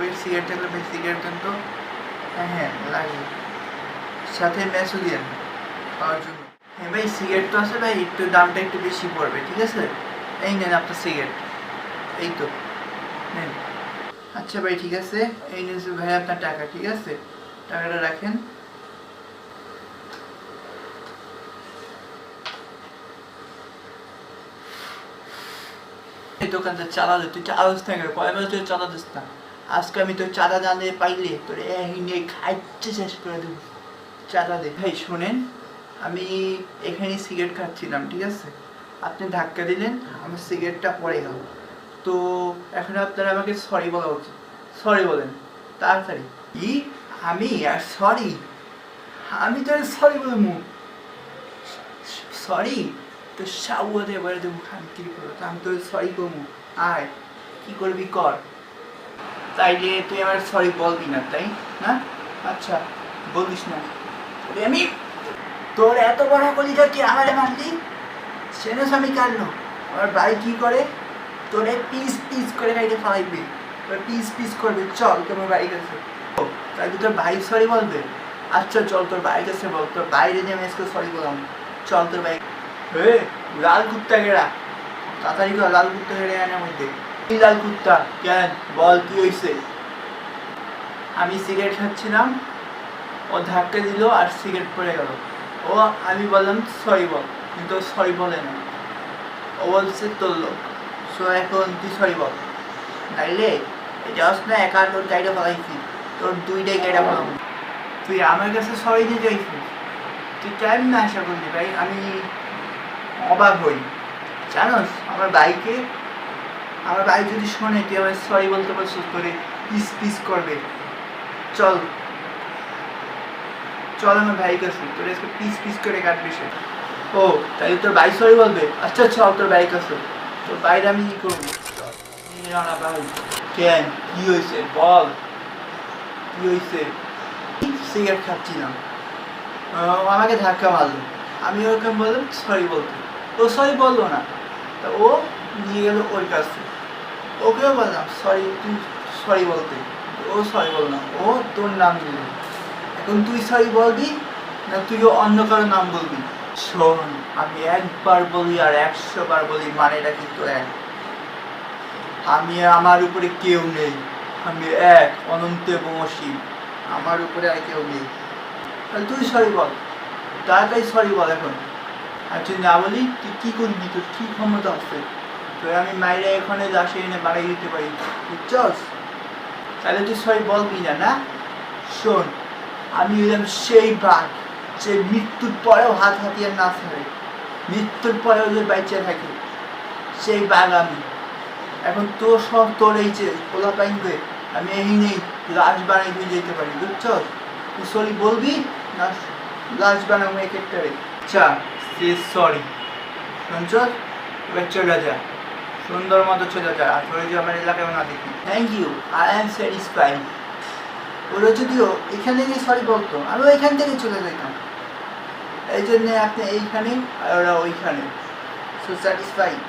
লাগবে, সিগারেট থাকলে ভাই সিগারেট দেন তো। হ্যাঁ লাগবে, সাথে ম্যাচও দিয়েন খাওয়ার জন্য। হ্যাঁ ভাই সিগারেট তো আছে ভাই, একটু দামটা একটু বেশি পড়বে, ঠিক আছে? এই নেন আপনার সিগারেট, এই তো নেন। আচ্ছা ভাই ঠিক আছে, এই নিন ভাই আপনার টাকা, ঠিক আছে? টাকাটা রাখেন। এই দোকানটা চালা দে, তুই চালা দিস না কেন? পরের মাসে তুই চালা দিস না। আজকে আমি তোর চাঁদা জানলে পাইলে তোর নিয়ে খাইতে শেষ করে দেবো। চাঁদা দে ভাই। শোনেন, আমি এখানে সিগারেট খাচ্ছিলাম, ঠিক আছে? আপনি ধাক্কা দিলেন, আমার সিগারেটটা পড়ে গেল। তো এখন আপনারা আমাকে সরি বলা উচিত। সরি বলেন তাড়াতাড়ি। কি? আমি আর সরি? আমি তো সরি বলবো? সরি? তো সাউয়াদে এবারে দেবো খানকির করে, তো আমি তো সরি করবো। আয় কি করবি কর। তাইলে তুই আমার সরি বলবি না, তাই না? আচ্ছা বলিস না। আমি তোর এত বড় কলিজা তুই আমারে মারলি? সেনস আমি কাটলো আমার ভাই কি করে, তোরে পিস পিস করে গাড়িতে ফালাইবে, তোর পিস পিস করবে। চল তোমার বাড়ি কাছে। তাই তোর ভাই সরি বলবে? আচ্ছা চল তোর বাড়ি কাছে বল, তোর বাইরে যে মেসকে সরি বললাম। চল তোর ভাই। হে লাল কুত্তা গেরা, তাড়াতাড়ি কর, লাল কুত্তা গেড়ে আনার মধ্যে। এই লাল কুত্তা কেন বল কি হয়েছে? আমি সিগারেট খাচ্ছিলাম, ও ধাক্কা দিল আর সিগারেট পড়ে গেল। ও আমি বললাম সরি বল, কিন্তু ও সরি বলে না। ও বলছে তোর লোক। সো এখন তুই সরি বল, নাইলে যাস না একা তোর গাড়িটা ফেলাইছি, তোর দুইটাই গাড়িটা ফেলাবো। তুই আমার কাছে সরি দিয়ে যাইছিস? তুই কেন না আশা করলি ভাই? আমি অবাক হই, জানোস আমার বাইকে, আমার বাইক যদি শোনে তুই আমার সরি বলতে পারছিস, করে পিস পিস করবে। চল চল আমার ভাই কাছে, তোর আজকে পিস পিস করে কাটবে সে। ও তাই তোর ভাই সরি বলবে? আচ্ছা চল তোর বাইক আছে, তোর বাইরে আমি কি করবো? না ভাই। কেন কি হয়েছে বল, কি হয়েছে? সিগারেট খাচ্ছিলাম, আমাকে ধাক্কা মারলো, আমি ওকে বললাম সরি বলতে, ও সরি বললো না। তা ও নিয়ে গেল ওর কাছে, ওকেও বললাম সরি, তুই সরি বলতে, ও সরি বল না, ও তোর নাম দিল। এখন তুই সরি বলবি না তুইও অন্য কারো নাম বলবি? শোন, আমি একবার বলি আর 100 বার বলি, মানেটা কিন্তু এক। আমি, আমার উপরে কেউ নেই, আমি এক অনন্ত এবং অসীম, আমার উপরে আর কেউ নেই। তাহলে তুই সরি বল, তাড়াতাড়ি সরি বল এখন। আর তুই না বলি তুই কী করবি? তোর কী ক্ষমতা আছে? তোর আমি মাইরে এখানে লাশে এনে বাড়াই দিতে পারি, বুঝছস? তাহলে তুই সরি বলবি না, না? শোন, আমি হলাম সেই বাঘ যে মৃত্যুর পরেও হাত হাতিয়ার না ছাড়ে, মৃত্যুর পরেও যে বাইচে থাকে, সেই বাঘ আমি। এখন তোর সব তোর এই যে পোলা পাইনবে, আমি এই নেই লাশ বানাই দিয়ে যেতে পারি, বুঝছস? তুই সরি বলবি না লাশ বানাবো এক একটারে? আচ্ছা সে সরি, শুনছস? এবার চলে যা, সুন্দর মতো চলে যা, আর তোর যে আমার এলাকায় না দেখি। Thank you, I am satisfied. ওরা যদিও এখানে গিয়ে সরি বলতো, আমি ওইখান থেকে চলে যেতাম। এই জন্যে আপনি এইখানে আর ওরা ওইখানে। So satisfied.